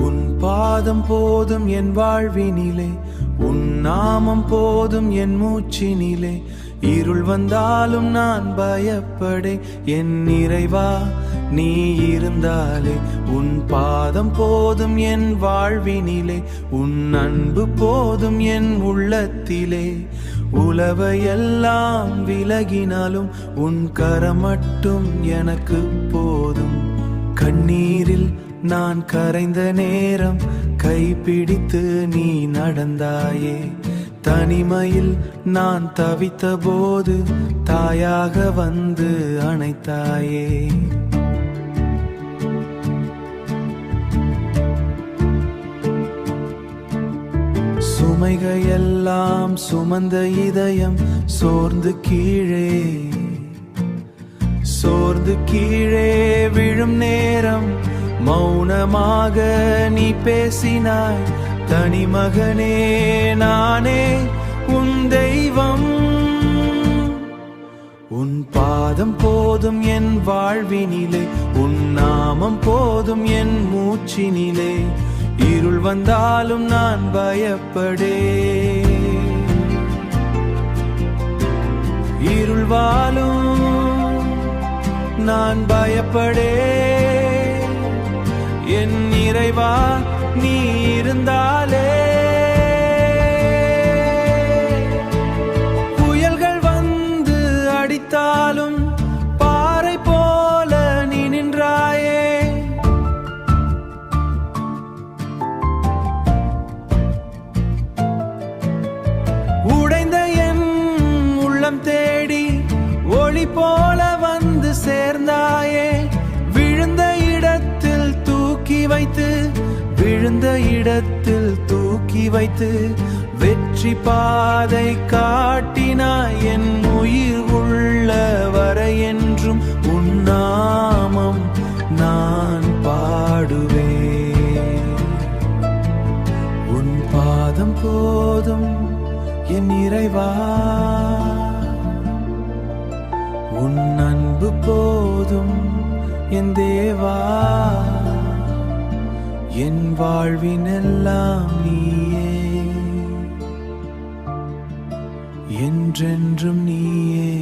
உன் பாதம் போதும் என் வாழ்வினிலே, உன் நாமம் போதும் என் மூச்சினிலே. இருள் வந்தாலும் நான் பயப்படேன், என் நிறைவா நீ இருந்தாலே. உன் பாதம் போதும் என் வாழ்வினிலே, உன் அன்பு போதும் என் உள்ளத்திலே. உலவையெல்லாம் விலகினாலும் உன் கரம் மட்டும் எனக்கு போதும். கண்ணீரில் நான் கரைந்த நேரம் கைப்பிடித்து நீ நடந்தாயே. தனிமையில் நான் தவித்த போது தாயாக வந்து அணைத்தாயே. சுமைகையெல்லாம் சுமந்த இதயம் சோர்ந்து கீழே விழும் நேரம் மௌனமாக நீ பேசினாய். தனிமகனே நானே உன் தெய்வம். உன் பாதம் போதும் என் வாழ்வினிலே, உன் நாமம் போதும் என் மூச்சினிலே. இருள் வந்தாலும் நான் பயப்படே, இருள் வாழும் நான் பயப்படே. என் நிறைவா நீ இருந்தாலே. புயல்கள் வந்து அடித்தாலும் பாறை போல நீ நின்றாயே. உடைந்த என் உள்ளம் தேடி ஒளி போல வந்து சேர்ந்தாயே. விழுந்த இடத்தில் தூக்கி வைத்து, விழுந்த இடத்தில் தூக்கி வைத்து வெற்றி பாதை காட்டினாய். என் உயிர் உள்ள வரை என்றும் உன் நாமம் நான் பாடுவேன். உன் பாதம் போதும் என் இறைவா, உன் அன்பு போதும் என் தேவா. என் வாழ்வினெல்லாம் நீயே, என்றென்றும் நீயே.